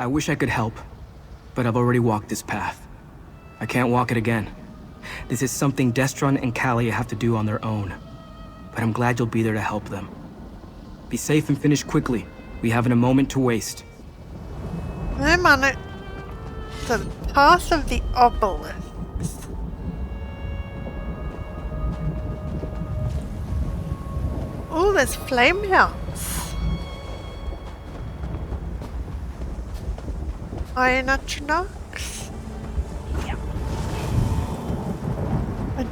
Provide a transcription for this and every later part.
I wish I could help, but I've already walked this path. I can't walk it again. This is something Destron and Kalia have to do on their own. But I'm glad you'll be there to help them. Be safe and finish quickly. We haven't a moment to waste. I'm on it. The Path of the Obelisks. Oh, there's flame hounds. Iron Atronachs. A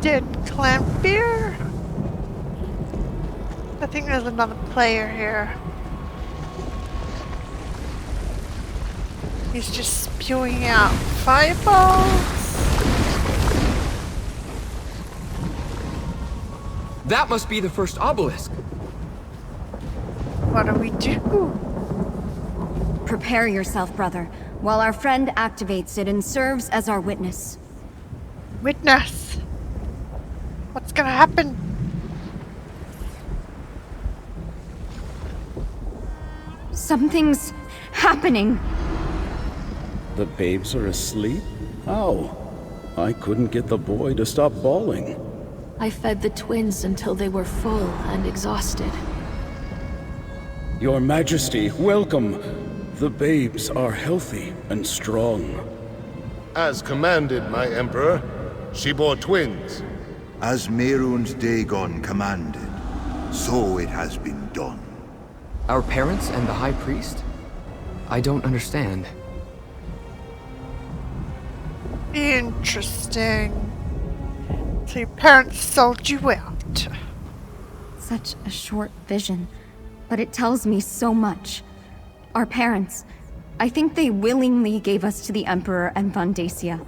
dead Clampier. I think there's another player here. He's just spewing out fireballs. That must be the first obelisk. What do we do? Prepare yourself, brother, while our friend activates it and serves as our witness. Witness. What's gonna happen? Something's happening. The babes are asleep? How? I couldn't get the boy to stop bawling. I fed the twins until they were full and exhausted. Your Majesty, welcome. The babes are healthy and strong. As commanded, my Emperor. She bore twins. As Mehrunes Dagon commanded, so it has been done. Our parents and the High Priest? I don't understand. Interesting. So your parents sold you out. Such a short vision, but it tells me so much. Our parents, I think they willingly gave us to the Emperor and Vandacia.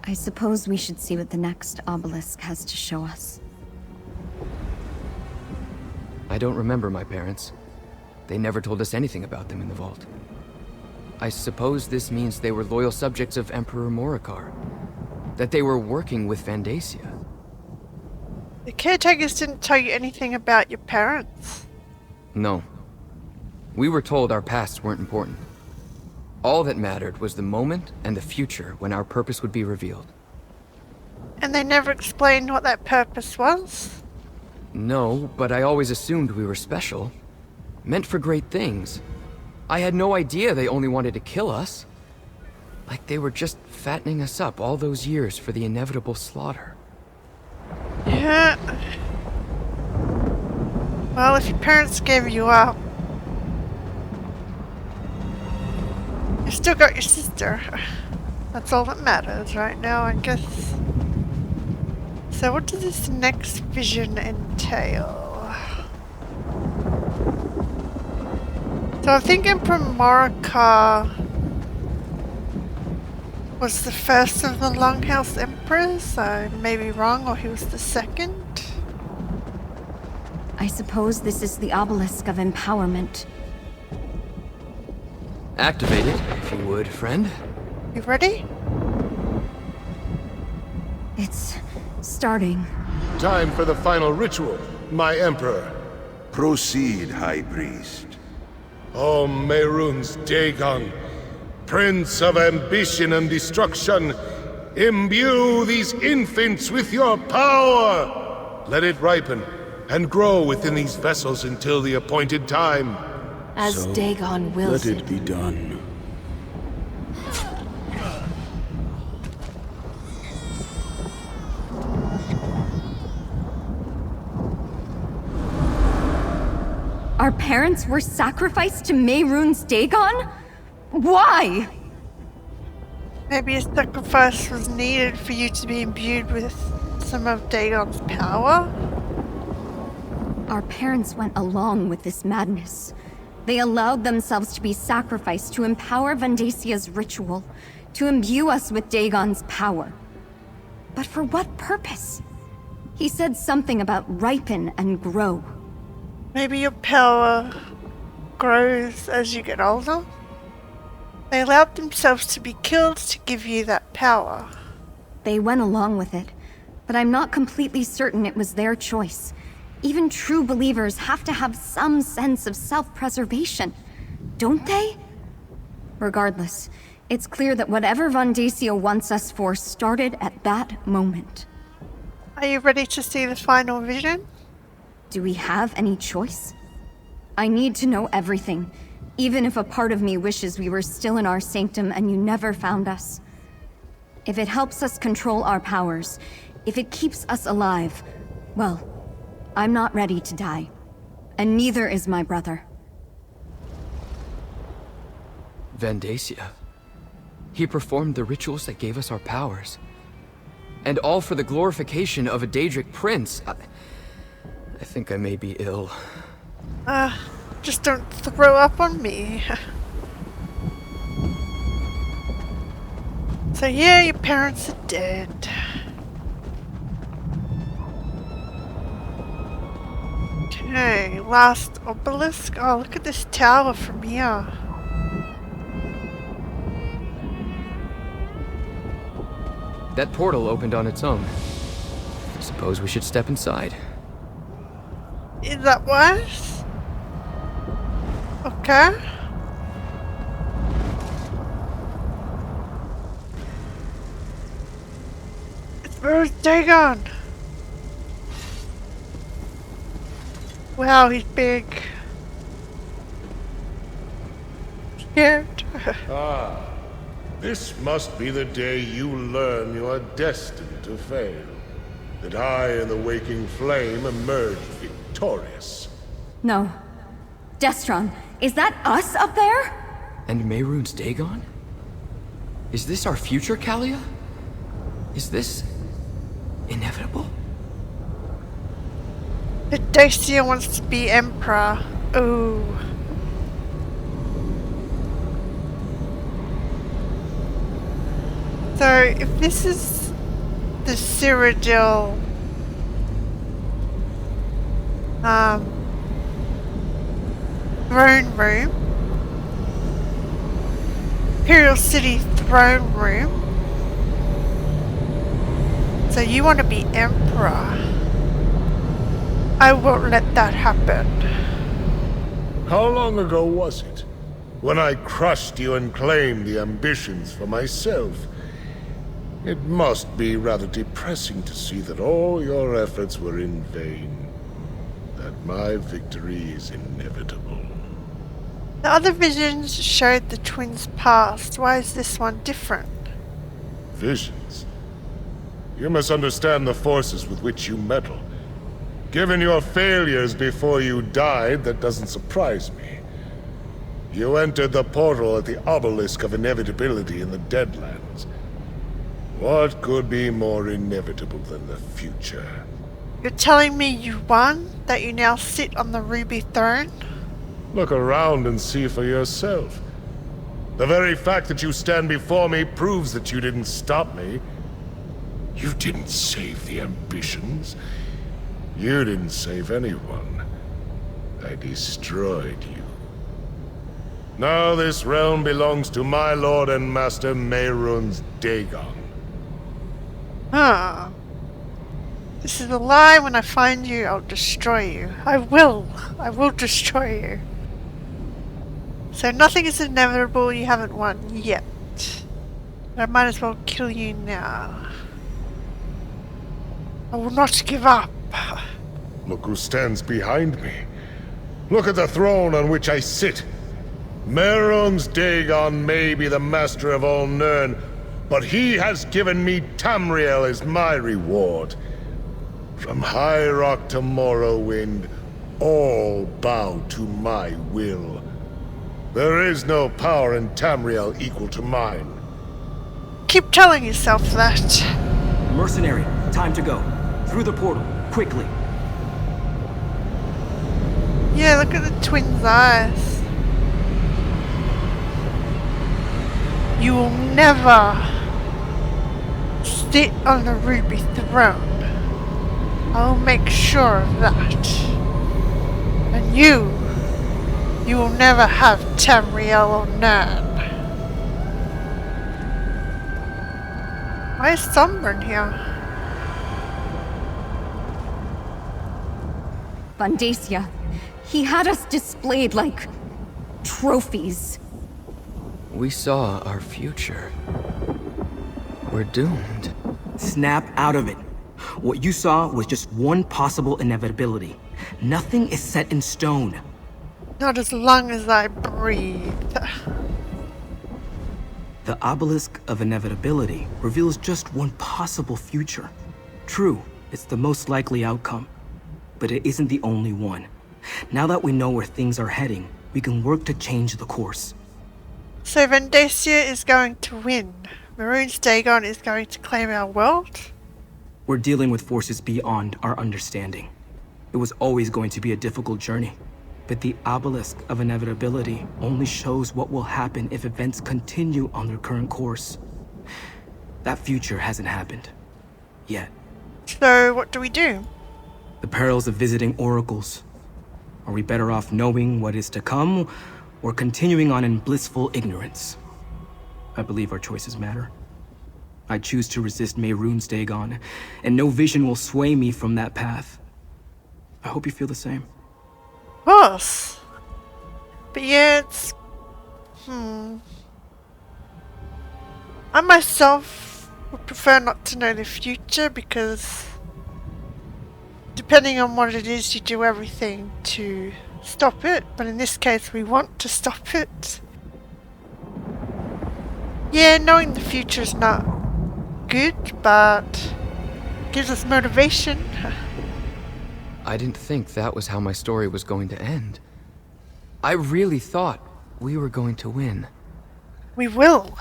I suppose we should see what the next obelisk has to show us. I don't remember my parents. They never told us anything about them in the vault. I suppose this means they were loyal subjects of Emperor Morikar. That they were working with Vandacia. The caretakers didn't tell you anything about your parents? No. We were told our pasts weren't important. All that mattered was the moment and the future when our purpose would be revealed. And they never explained what that purpose was? No, but I always assumed we were special. Meant for great things. I had no idea they only wanted to kill us. Like they were just fattening us up all those years for the inevitable slaughter. Yeah. Well, if your parents gave you up, you still got your sister. That's all that matters right now, I guess. So what does this next vision entail? So I think Emperor Morikar was the first of the Longhouse Emperors. I may be wrong, or he was the second. I suppose this is the obelisk of empowerment. Activate it, if you would, friend. You ready? It's starting. Time for the final ritual, my Emperor. Proceed, High Priest. O Mehrunes Dagon, Prince of ambition and destruction, imbue these infants with your power! Let it ripen and grow within these vessels until the appointed time. As So, Dagon wills let it be done. Our parents were sacrificed to Mehrunes Dagon? Why? Maybe a sacrifice was needed for you to be imbued with some of Dagon's power? Our parents went along with this madness. They allowed themselves to be sacrificed to empower Vandacia's ritual, to imbue us with Dagon's power. But for what purpose? He said something about ripen and grow. Maybe your power grows as you get older? They allowed themselves to be killed to give you that power. They went along with it, but I'm not completely certain it was their choice. Even true believers have to have some sense of self-preservation, don't they? Regardless, it's clear that whatever Vandacia wants us for started at that moment. Are you ready to see the final vision? Do we have any choice? I need to know everything, even if a part of me wishes we were still in our sanctum and you never found us. If it helps us control our powers, if it keeps us alive, well, I'm not ready to die. And neither is my brother. Vandacia. He performed the rituals that gave us our powers. And all for the glorification of a Daedric prince. I think I may be ill. Just don't throw up on me. So yeah, your parents are dead. Okay, last obelisk. Oh, look at this tower from here. That portal opened on its own. Suppose we should step inside. Is that worse? Okay. It's Mehrunes Dagon. Wow, he's big. Scared. This must be the day you learn you are destined to fail. That I and the waking flame emerge victorious. No. Destron, is that us up there? And Mehrunes Dagon? Is this our future, Kalia? Is this inevitable? Dacia wants to be emperor. Ooh. So, if this is the Cyrodiil throne room, Imperial City throne room, so you want to be emperor. I won't let that happen. How long ago was it? When I crushed you and claimed the ambitions for myself. It must be rather depressing to see that all your efforts were in vain. That my victory is inevitable. The other visions showed the twins' past. Why is this one different? Visions? You misunderstand the forces with which you meddle. Given your failures before you died, that doesn't surprise me. You entered the portal at the obelisk of inevitability in the Deadlands. What could be more inevitable than the future? You're telling me you won? That you now sit on the ruby throne? Look around and see for yourself. The very fact that you stand before me proves that you didn't stop me. You didn't save the ambitions. You didn't save anyone. I destroyed you. Now this realm belongs to my lord and master Mehrunes Dagon. Huh. This is a lie. When I find you, I'll destroy you. I will destroy you. So nothing is inevitable. You haven't won yet. I might as well kill you now. I will not give up. Look who stands behind me. Look at the throne on which I sit. Mehrunes Dagon may be the master of all Nirn, but he has given me Tamriel as my reward. From High Rock to Morrowind, all bow to my will. There is no power in Tamriel equal to mine. Keep telling yourself that. Mercenary, time to go. Through the portal, quickly. Yeah, look at the twins' eyes. You will never sit on the ruby throne. I'll make sure of that. And you will never have Tamriel or Nirn. Why is Sunburn here? Vandacia. He had us displayed like trophies. We saw our future. We're doomed. Snap out of it. What you saw was just one possible inevitability. Nothing is set in stone. Not as long as I breathe. The obelisk of inevitability reveals just one possible future. True, it's the most likely outcome, but it isn't the only one. Now that we know where things are heading, we can work to change the course. So Vendacia is going to win. Mehrunes Dagon is going to claim our world? We're dealing with forces beyond our understanding. It was always going to be a difficult journey, but the obelisk of inevitability only shows what will happen if events continue on their current course. That future hasn't happened. Yet. So what do we do? The perils of visiting oracles. Are we better off knowing what is to come, or continuing on in blissful ignorance? I believe our choices matter. I choose to resist Mehrunes Dagon, and no vision will sway me from that path. I hope you feel the same. Of course. But yeah, it's... I myself would prefer not to know the future because depending on what it is, you do everything to stop it. But in this case, we want to stop it. Yeah, knowing the future is not good, but gives us motivation. I didn't think that was how my story was going to end. I really thought we were going to win. We will.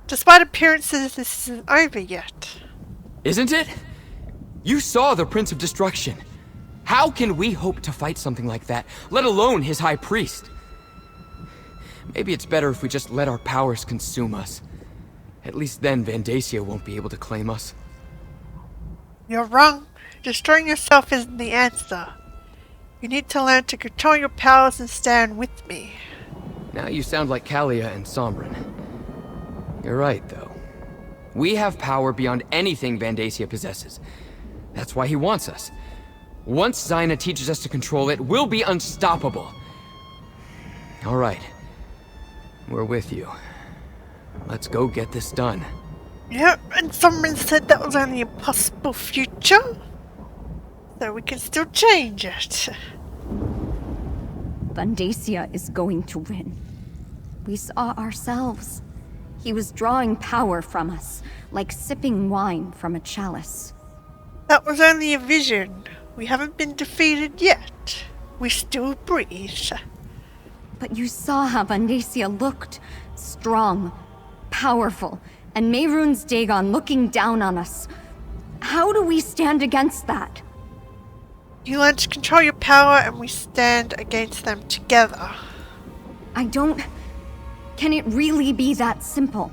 Despite appearances, this isn't over yet. Isn't it? You saw the Prince of Destruction. How can we hope to fight something like that, let alone his High Priest? Maybe it's better if we just let our powers consume us. At least then Vendacia won't be able to claim us. You're wrong. Destroying yourself isn't the answer. You need to learn to control your powers and stand with me. Now you sound like Kalia and Sombrin. You're right, though. We have power beyond anything Vendacia possesses. That's why he wants us. Once Xynaa teaches us to control it, we'll be unstoppable. All right. We're with you. Let's go get this done. Yep, and someone said that was only a possible future. So we can still change it. Vendacia is going to win. We saw ourselves. He was drawing power from us, like sipping wine from a chalice. That was only a vision. We haven't been defeated yet. We still breathe. But you saw how Vendacia looked. Strong, powerful, and Mehrunes Dagon looking down on us. How do we stand against that? You learn to control your power and we stand against them together. I don't... Can it really be that simple?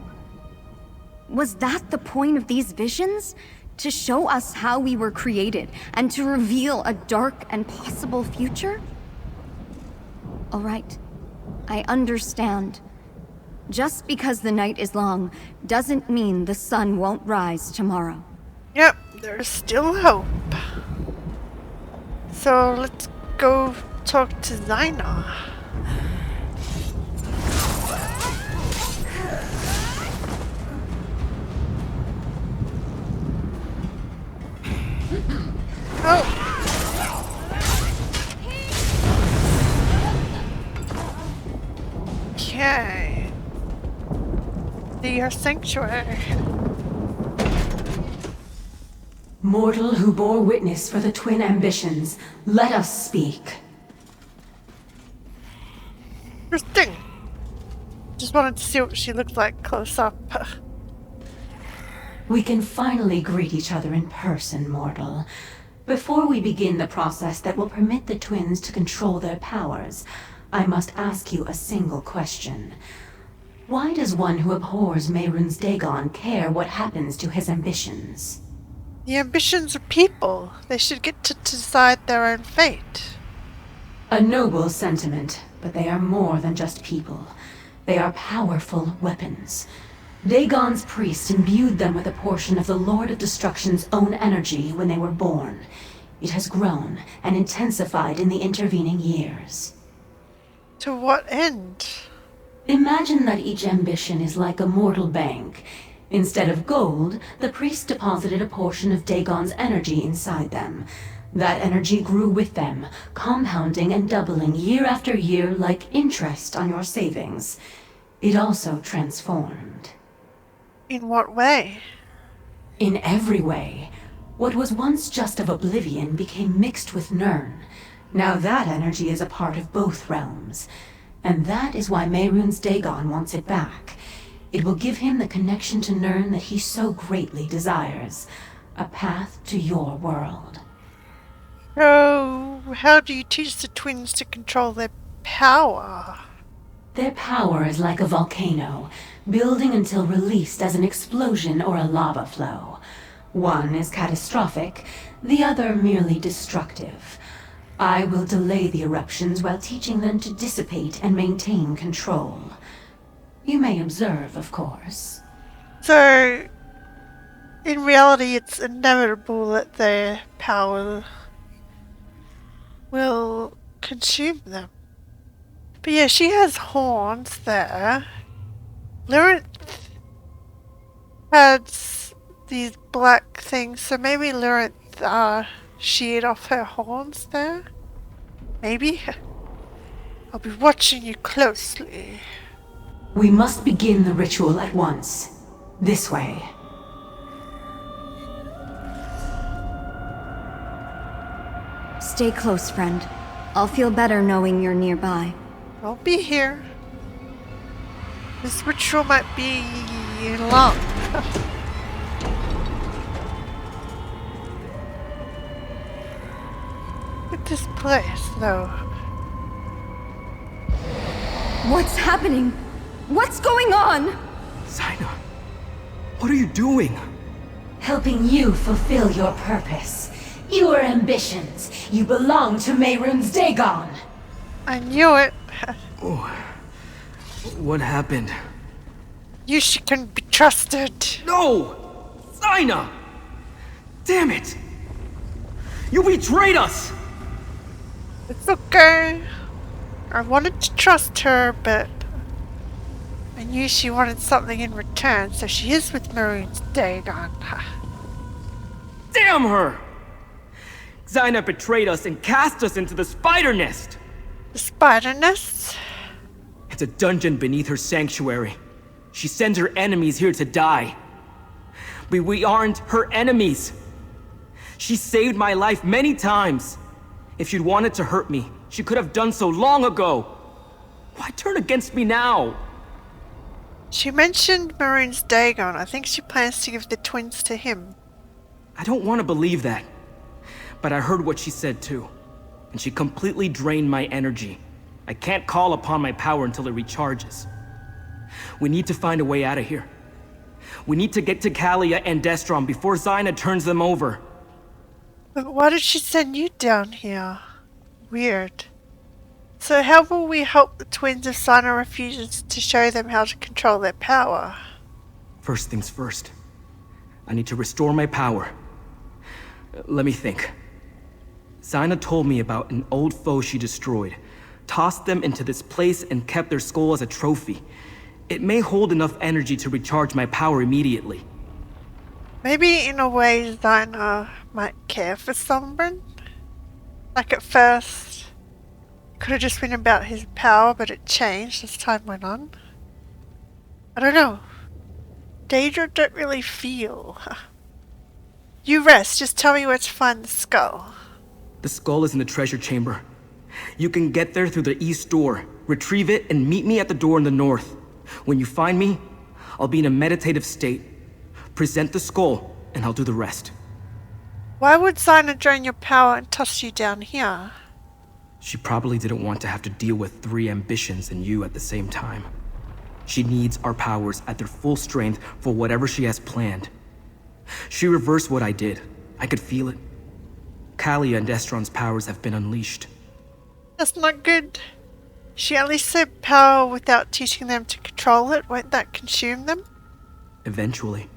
Was that the point of these visions? To show us how we were created, and to reveal a dark and possible future? All right, I understand. Just because the night is long doesn't mean the sun won't rise tomorrow. Yep, there's still hope. So let's go talk to Xynaa. Oh. Okay. The sanctuary. Mortal who bore witness for the twin ambitions, let us speak. Interesting. Just wanted to see what she looked like close up. We can finally greet each other in person, mortal. Before we begin the process that will permit the twins to control their powers, I must ask you a single question. Why does one who abhors Mehrunes Dagon care what happens to his ambitions? The ambitions of people. They should get to decide their own fate. A noble sentiment, but they are more than just people. They are powerful weapons. Dagon's priest imbued them with a portion of the Lord of Destruction's own energy when they were born. It has grown and intensified in the intervening years. To what end? Imagine that each ambition is like a mortal bank. Instead of gold, the priest deposited a portion of Dagon's energy inside them. That energy grew with them, compounding and doubling year after year like interest on your savings. It also transformed. In what way? In every way. What was once just of Oblivion became mixed with Nirn. Now that energy is a part of both realms. And that is why Mehrunes Dagon wants it back. It will give him the connection to Nirn that he so greatly desires. A path to your world. Oh, how do you teach the twins to control their power? Their power is like a volcano, building until released as an explosion or a lava flow. One is catastrophic, the other merely destructive. I will delay the eruptions while teaching them to dissipate and maintain control. You may observe, of course. So, in reality, it's inevitable that their power will consume them. But yeah, she has horns there. Lyrinth has these black things, so maybe Lyrinth sheared off her horns there? Maybe? I'll be watching you closely. We must begin the ritual at once. This way. Stay close, friend. I'll feel better knowing you're nearby. I'll be here. This ritual might be long. Look at this place, though. What's happening? What's going on? Xynaa, what are you doing? Helping you fulfill your purpose. Your ambitions. You belong to Mehrunes Dagon. I knew it. Oh, what happened? She couldn't be trusted. No! Xynaa! Damn it! You betrayed us! It's okay. I wanted to trust her, but I knew she wanted something in return, so she is with Mehrunes Dagon. Damn her! Xynaa betrayed us and cast us into the spider nest! The spider nest? It's a dungeon beneath her sanctuary. She sends her enemies here to die. But we aren't her enemies. She saved my life many times. If she'd wanted to hurt me, she could have done so long ago. Why turn against me now? She mentioned Mehrunes Dagon. I think she plans to give the twins to him. I don't want to believe that. But I heard what she said too. And she completely drained my energy. I can't call upon my power until it recharges. We need to find a way out of here. We need to get to Kalia and Destron before Xynaa turns them over. But why did she send you down here? Weird. So how will we help the twins if Xynaa refuses to show them how to control their power? First things first. I need to restore my power. Let me think. Xynaa told me about an old foe she destroyed, tossed them into this place and kept their skull as a trophy. It may hold enough energy to recharge my power immediately. Maybe in a way Xynaa might care for someone? Like at first, it could have just been about his power, but it changed as time went on. I don't know. Daedra don't really feel. You rest, just tell me where to find the skull. The skull is in the treasure chamber. You can get there through the east door, retrieve it, and meet me at the door in the north. When you find me, I'll be in a meditative state. Present the skull, and I'll do the rest. Why would Xynaa drain your power and toss you down here? She probably didn't want to have to deal with 3 ambitions and you at the same time. She needs our powers at their full strength for whatever she has planned. She reversed what I did. I could feel it. Kalia and Destron's powers have been unleashed. That's not good. She at least said power without teaching them to control it. Won't that consume them? Eventually.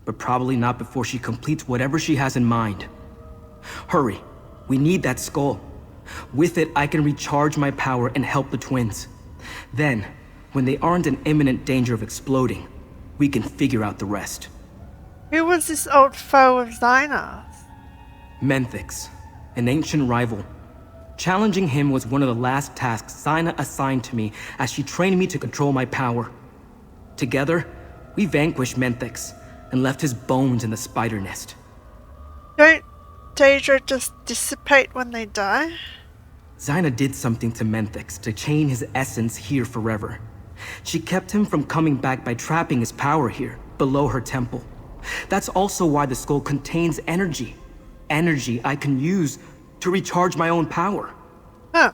But probably not before she completes whatever she has in mind. Hurry. We need that skull. With it, I can recharge my power and help the twins. Then, When they aren't in imminent danger of exploding, we can figure out the rest. Who was this old foe of Xynaa's? Menthix, an ancient rival. Challenging him was one of the last tasks Xynaa assigned to me as she trained me to control my power. Together, we vanquished Menthix and left his bones in the spider nest. Don't Daedra just dissipate when they die? Xynaa did something to Menthix to chain his essence here forever. She kept him from coming back by trapping his power here, below her temple. That's also why the skull contains energy. Energy I can use to recharge my own power. Huh.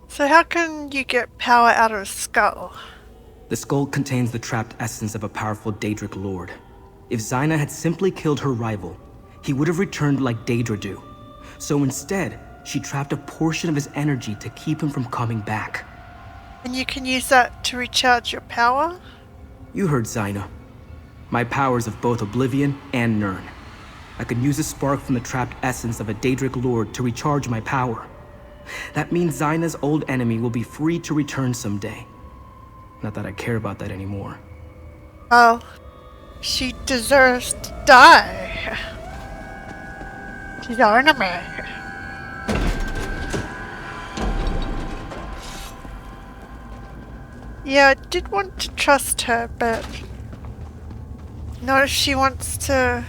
So how can you get power out of a skull? The skull contains the trapped essence of a powerful Daedric lord. If Xynaa had simply killed her rival, he would have returned like Daedra do. So instead, she trapped a portion of his energy to keep him from coming back. And you can use that to recharge your power? You heard Xynaa. My powers of both Oblivion and Nirn. I could use a spark from the trapped essence of a Daedric lord to recharge my power. That means Xynaa's old enemy will be free to return someday. Not that I care about that anymore. Well, she deserves to die. She's our enemy. Yeah, I did want to trust her, but not if she wants to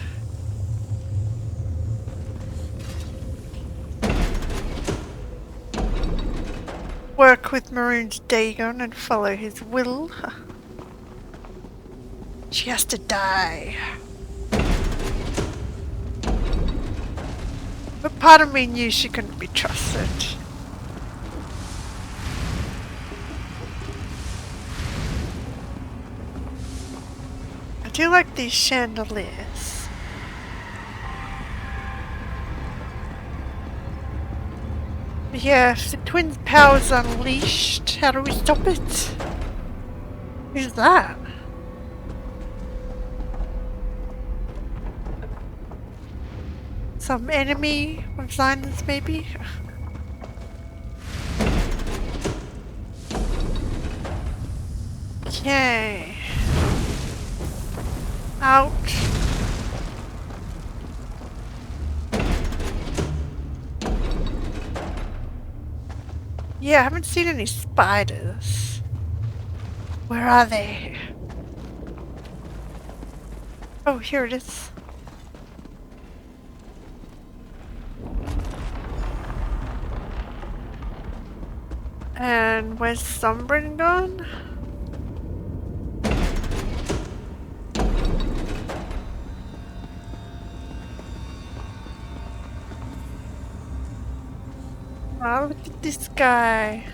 work with Mehrunes Dagon and follow his will. She has to die. But part of me knew she couldn't be trusted. I do like these chandeliers. But yeah, if the twins' power's unleashed, how do we stop it? Who's that? Some enemy of Xynaa's, maybe? Okay. Out. Yeah, I haven't seen any spiders. Where are they? Oh, here it is. And where's Sombrin gone? Oh, look at this guy.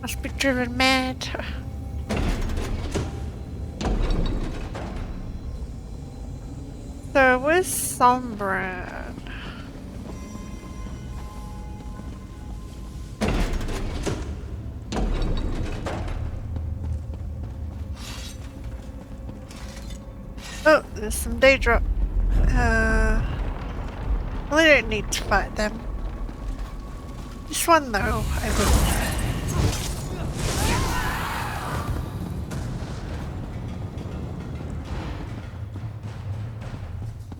Must be driven mad. So, where's Sombrin? Oh, there's some Daedra. Well, I don't need to fight them. This one, though, I will.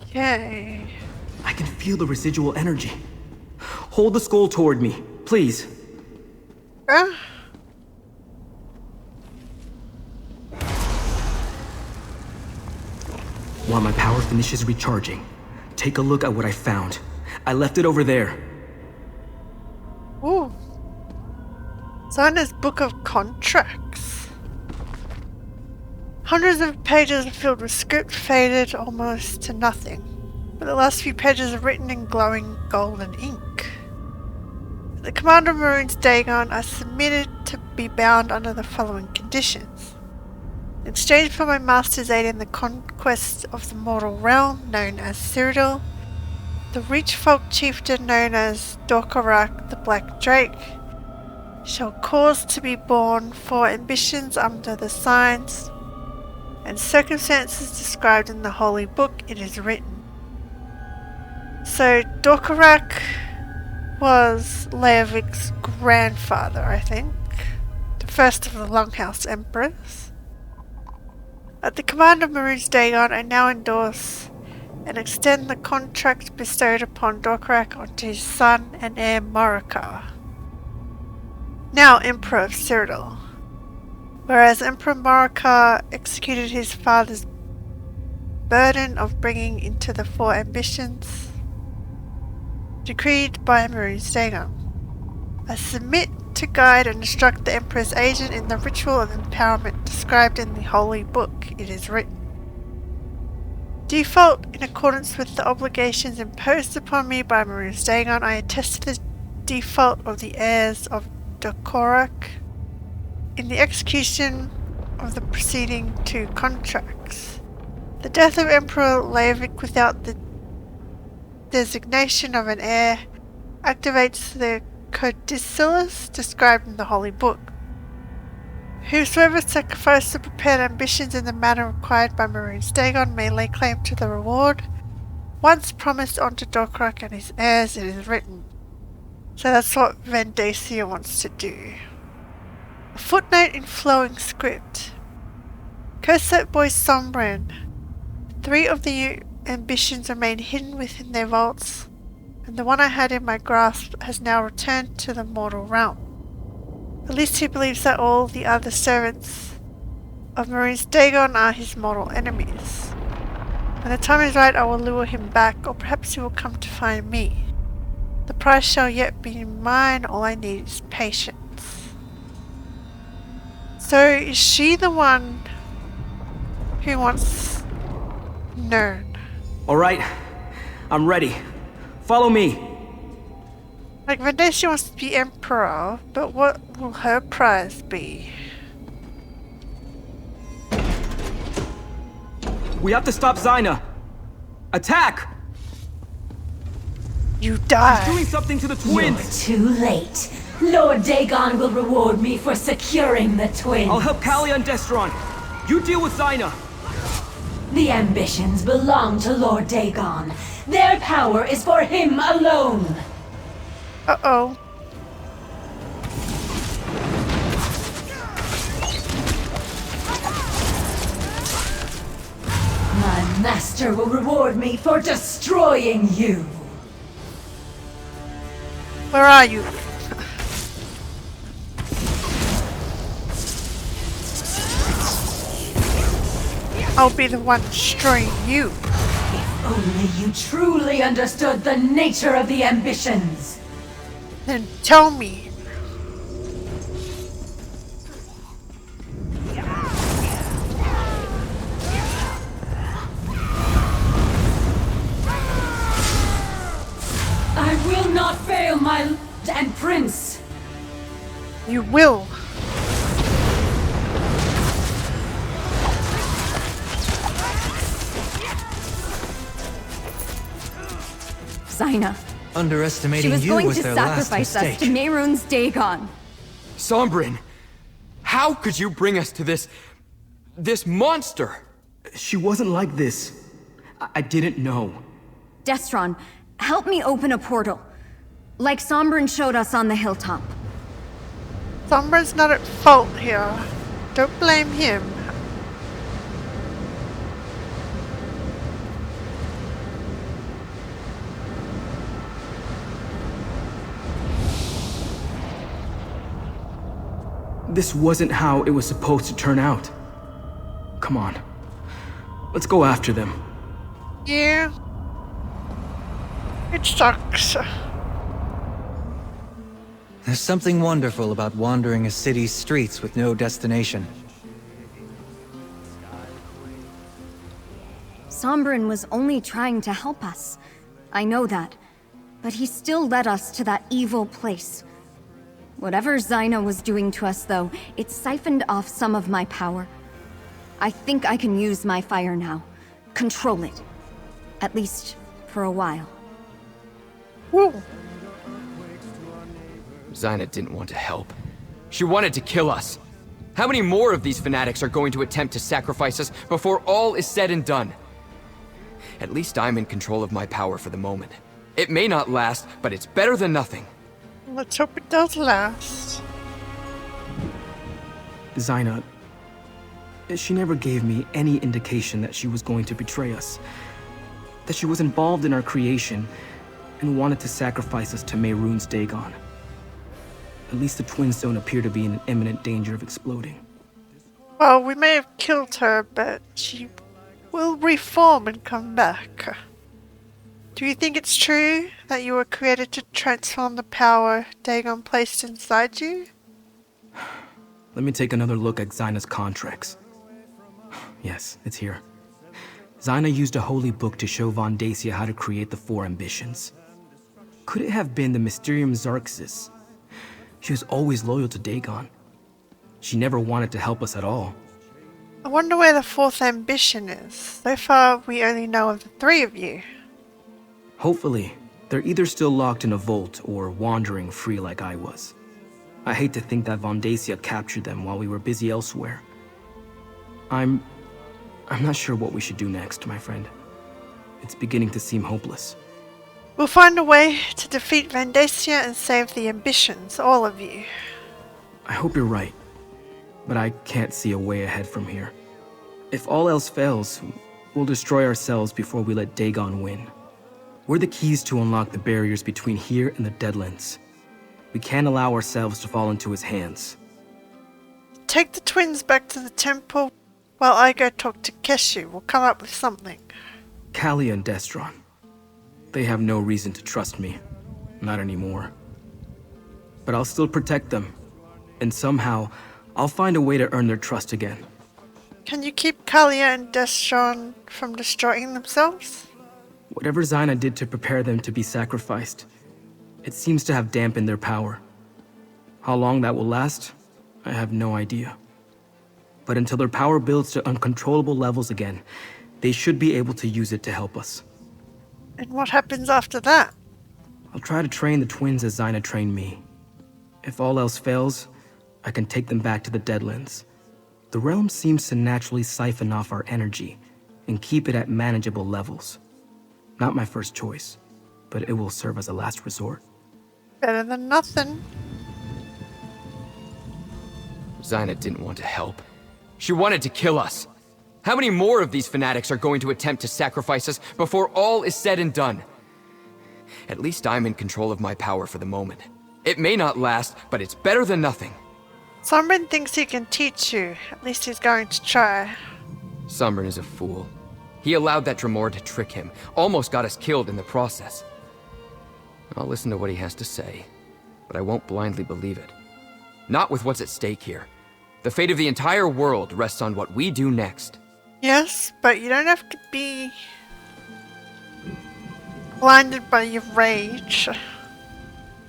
Okay. I can feel the residual energy. Hold the skull toward me, please. While my power finishes recharging, take a look at what I found. I left it over there. Ooh. Xynaa's Book of Contracts. Hundreds of pages are filled with script faded almost to nothing, but the last few pages are written in glowing golden ink. The commander of Mehrunes Dagon are submitted to be bound under the following conditions. In exchange for my master's aid in the conquest of the mortal realm known as Cyrodiil, the rich folk chieftain known as Dorkarak the Black Drake shall cause to be born for ambitions under the signs and circumstances described in the holy book it is written. So Dorkarak was Leovic's grandfather, I think. first of the Longhouse Emperors. At the command of Mehrunes Dagon, I now endorse and extend the contract bestowed upon Dorkarak onto his son and heir Marika, now Emperor of Cyrodiil. Whereas Emperor Marika executed his father's burden of bringing into the four ambitions decreed by Mehrunes Dagon. I submit to guide and instruct the Emperor's agent in the ritual of empowerment described in the Holy Book. It is written. Default, in accordance with the obligations imposed upon me by Mehrunes Dagon, I attest to the default of the heirs of Dorkarak in the execution of the preceding two contracts. The death of Emperor Leivik without the designation of an heir activates the codicillus described in the Holy Book. Whosoever sacrificed the prepared ambitions in the manner required by Mehrunes Dagon may lay claim to the reward once promised unto Dorkarak and his heirs. It is written. So that's what Vendacia wants to do. A footnote in flowing script. Curset Boy Sombran. 3 of the ambitions remain hidden within their vaults, and the one I had in my grasp has now returned to the mortal realm. At least he believes that all the other servants of Mehrunes Dagon are his mortal enemies. When the time is right, I will lure him back, or perhaps he will come to find me. The prize shall yet be mine, all I need is patience. So, is she the one who wants known? Alright, I'm ready. Follow me. Like, Vendacia wants to be Emperor, but what will her prize be? We have to stop Xynaa. Attack! You die. He's doing something to the twins. You're too late. Lord Dagon will reward me for securing the twins. I'll help Kalia and Destron. You deal with Xynaa. The ambitions belong to Lord Dagon. Their power is for him alone. Uh-oh. My master will reward me for destroying you. Where are you? I'll be the one destroying you. If only you truly understood the nature of the ambitions. Then tell me. I will not fail my lord and prince. You will. Xynaa. She Underestimating was you going was to their last sacrifice us mistake. to Mehrunes Dagon. Sombrin, how could you bring us to this monster? She wasn't like this. I didn't know. Destron, help me open a portal. Like Sombrin showed us on the hilltop. Sombrin's not at fault here. Don't blame him. This wasn't how it was supposed to turn out. Come on. Let's go after them. Yeah. It sucks. There's something wonderful about wandering a city's streets with no destination. Sombrin was only trying to help us. I know that. But he still led us to that evil place. Whatever Xynaa was doing to us, though, it siphoned off some of my power. I think I can use my fire now. Control it. At least, for a while. Woo. Xynaa didn't want to help. She wanted to kill us. How many more of these fanatics are going to attempt to sacrifice us before all is said and done? At least I'm in control of my power for the moment. It may not last, but it's better than nothing. Let's hope it does last. Xynaa, she never gave me any indication that she was going to betray us. That she was involved in our creation and wanted to sacrifice us to Mehrunes Dagon. At least the twins don't appear to be in imminent danger of exploding. Well, we may have killed her, but she will reform and come back. Do you think it's true that you were created to transform the power Dagon placed inside you? Let me take another look at Xynaa's contracts. Yes, it's here. Xynaa used a holy book to show Von Dacia how to create the 4 ambitions. Could it have been the Mysterium Xarxis? She was always loyal to Dagon. She never wanted to help us at all. I wonder where the 4th ambition is. So far, we only know of the 3 of you. Hopefully, they're either still locked in a vault or wandering free like I was. I hate to think that Von Dacia captured them while we were busy elsewhere. I'm not sure what we should do next, my friend. It's beginning to seem hopeless. We'll find a way to defeat Von Dacia and save the ambitions, all of you. I hope you're right, but I can't see a way ahead from here. If all else fails, we'll destroy ourselves before we let Dagon win. We're the keys to unlock the barriers between here and the Deadlands. We can't allow ourselves to fall into his hands. Take the twins back to the temple while I go talk to Keshu. We'll come up with something. Callia and Destron. They have no reason to trust me. Not anymore. But I'll still protect them. And somehow, I'll find a way to earn their trust again. Can you keep Callia and Destron from destroying themselves? Whatever Xynaa did to prepare them to be sacrificed, it seems to have dampened their power. How long that will last, I have no idea. But until their power builds to uncontrollable levels again, they should be able to use it to help us. And what happens after that? I'll try to train the twins as Xynaa trained me. If all else fails, I can take them back to the Deadlands. The realm seems to naturally siphon off our energy and keep it at manageable levels. Not my first choice, but it will serve as a last resort. Better than nothing. Xynaa didn't want to help. She wanted to kill us. How many more of these fanatics are going to attempt to sacrifice us before all is said and done? At least I'm in control of my power for the moment. It may not last, but it's better than nothing. Sombrin thinks he can teach you. At least he's going to try. Sombrin is a fool. He allowed that Dremor to trick him, almost got us killed in the process. I'll listen to what he has to say, but I won't blindly believe it. Not with what's at stake here. The fate of the entire world rests on what we do next. Yes, but you don't have to be blinded by your rage.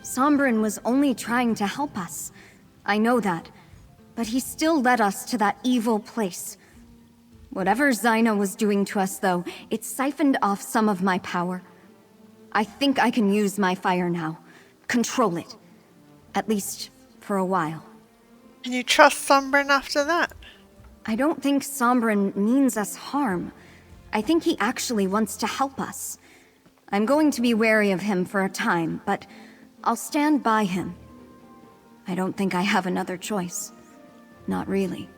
Sombrin was only trying to help us. I know that. But he still led us to that evil place. Whatever Xynaa was doing to us, though, it siphoned off some of my power. I think I can use my fire now. Control it. At least, for a while. Can you trust Sombrin after that? I don't think Sombrin means us harm. I think he actually wants to help us. I'm going to be wary of him for a time, but I'll stand by him. I don't think I have another choice. Not really.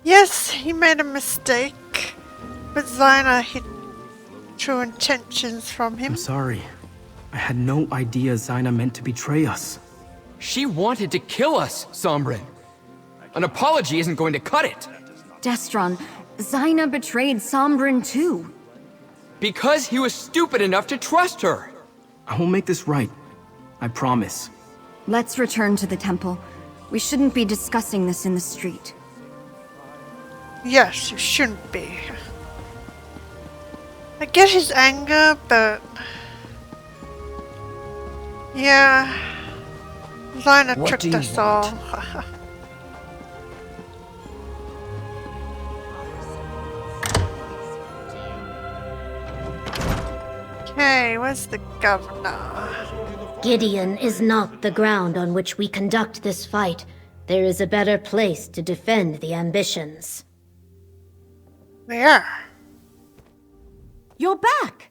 Yes, he made a mistake, but Xynaa hid true intentions from him. I'm sorry. I had no idea Xynaa meant to betray us. She wanted to kill us, Sombrin. An apology isn't going to cut it. Destron, Xynaa betrayed Sombrin too. Because he was stupid enough to trust her. I will make this right. I promise. Let's return to the temple. We shouldn't be discussing this in the street. Yes, you shouldn't be. I get his anger, but... yeah... Xynaa tricked us all. Okay, where's the governor? Gideon is not the ground on which we conduct this fight. There is a better place to defend the ambitions. Where? You're back!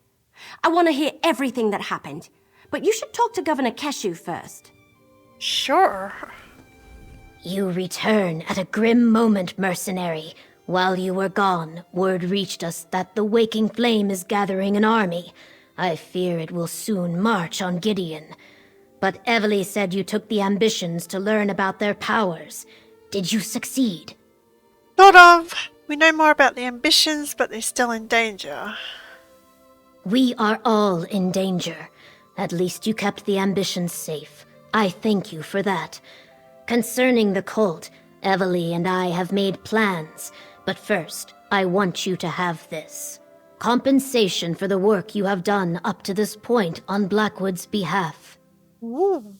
I want to hear everything that happened, but you should talk to Governor Keshu first. Sure. You return at a grim moment, mercenary. While you were gone, word reached us that the Waking Flame is gathering an army. I fear it will soon march on Gideon. But Evely said you took the ambitions to learn about their powers. Did you succeed? Sort of. We know more about the ambitions, but they're still in danger. We are all in danger. At least you kept the ambitions safe. I thank you for that. Concerning the cult, Evely and I have made plans. But first, I want you to have this. Compensation for the work you have done up to this point on Blackwood's behalf. Ooh.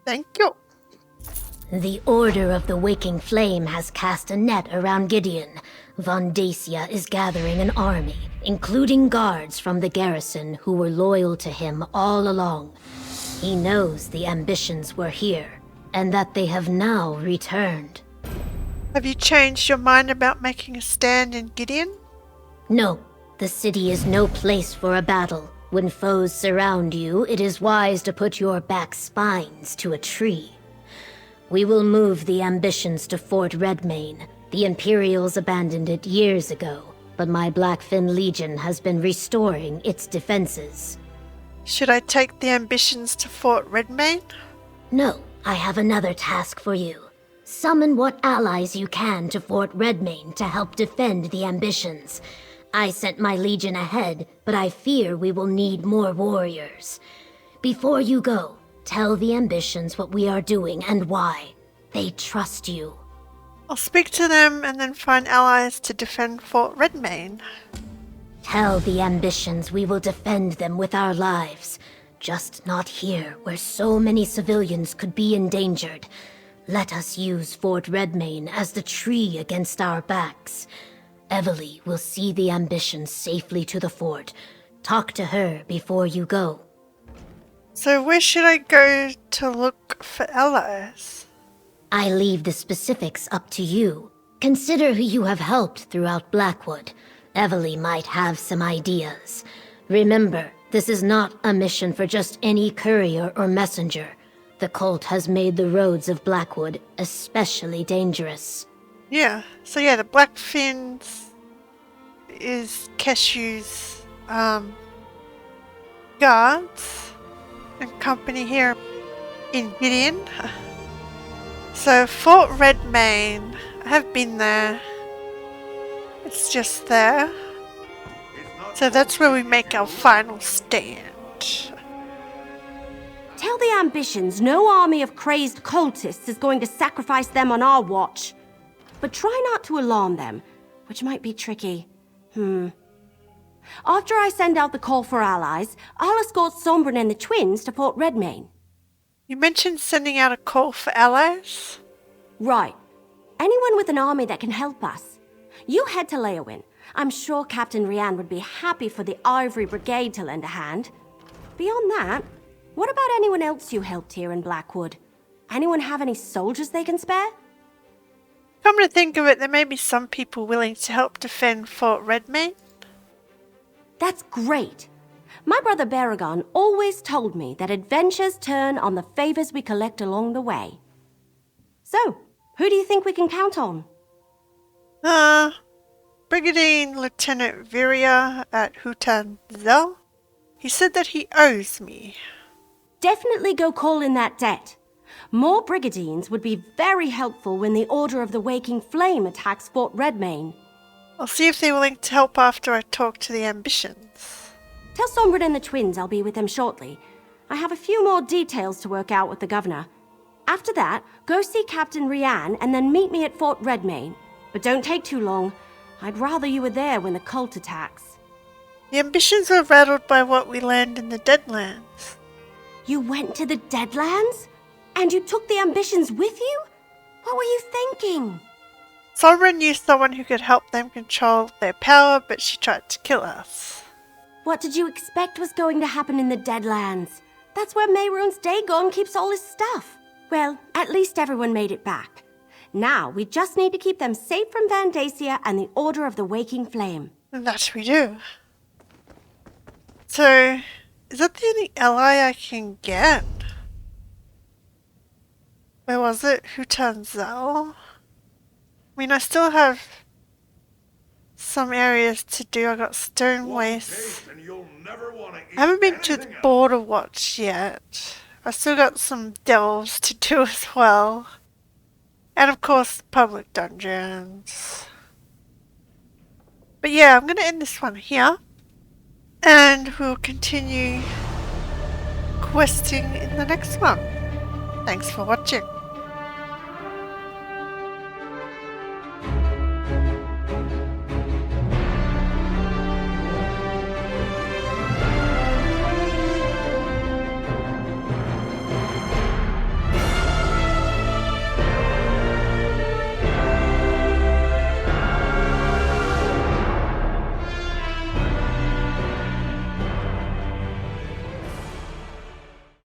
Thank you. The Order of the Waking Flame has cast a net around Gideon. Vandacia is gathering an army, including guards from the garrison who were loyal to him all along. He knows the ambitions were here, and that they have now returned. Have you changed your mind about making a stand in Gideon? No, the city is no place for a battle. When foes surround you, it is wise to put your back spines to a tree. We will move the ambitions to Fort Redmane. The Imperials abandoned it years ago, but my Blackfin Legion has been restoring its defenses. Should I take the ambitions to Fort Redmane? No, I have another task for you. Summon what allies you can to Fort Redmane to help defend the ambitions. I sent my legion ahead, but I fear we will need more warriors. Before you go, tell the ambitions what we are doing and why. They trust you. I'll speak to them and then find allies to defend Fort Redmane. Tell the ambitions we will defend them with our lives. Just not here, where so many civilians could be endangered. Let us use Fort Redmane as the tree against our backs. Evely will see the ambitions safely to the fort. Talk to her before you go. So where should I go to look for allies? I leave the specifics up to you. Consider who you have helped throughout Blackwood. Evely might have some ideas. Remember, this is not a mission for just any courier or messenger. The cult has made the roads of Blackwood especially dangerous. Yeah, so the Blackfins is Keshu's guards and company here in Gideon. So Fort Redmane, I have been there. It's just there. So that's where we make our final stand. Tell the ambitions no army of crazed cultists is going to sacrifice them on our watch. But try not to alarm them, which might be tricky. After I send out the call for allies, I'll escort Sombrin and the twins to Fort Redmane. You mentioned sending out a call for allies? Right. Anyone with an army that can help us. You head to Leowin. I'm sure Captain Rian would be happy for the Ivory Brigade to lend a hand. Beyond that, what about anyone else you helped here in Blackwood? Anyone have any soldiers they can spare? Come to think of it, there may be some people willing to help defend Fort Redmane. That's great. My brother Baragon always told me that adventures turn on the favors we collect along the way. So, who do you think we can count on? Brigadier Lieutenant Viria at Hutanzel. He said that he owes me. Definitely go call in that debt. More brigadiers would be very helpful when the Order of the Waking Flame attacks Fort Redmane. I'll see if they're willing to help after I talk to the ambitions. Tell Sombrin and the twins I'll be with them shortly. I have a few more details to work out with the governor. After that, go see Captain Rian and then meet me at Fort Redmane. But don't take too long. I'd rather you were there when the cult attacks. The ambitions were rattled by what we learned in the Deadlands. You went to the Deadlands? And you took the ambitions with you? What were you thinking? Sombrin knew someone who could help them control their power, but she tried to kill us. What did you expect was going to happen in the Deadlands? That's where Mehrunes Dagon keeps all his stuff. Well, at least everyone made it back. Now, we just need to keep them safe from Vandacia and the Order of the Waking Flame. And that we do. So, is that the only ally I can get? Where was it? Who turns Zell? I mean, I still have some areas to do. I got Stone Waste. I haven't been to the Border Watch yet. I still got some delves to do as well. And of course, public dungeons. But yeah, I'm going to end this one here. And we'll continue questing in the next one. Thanks for watching.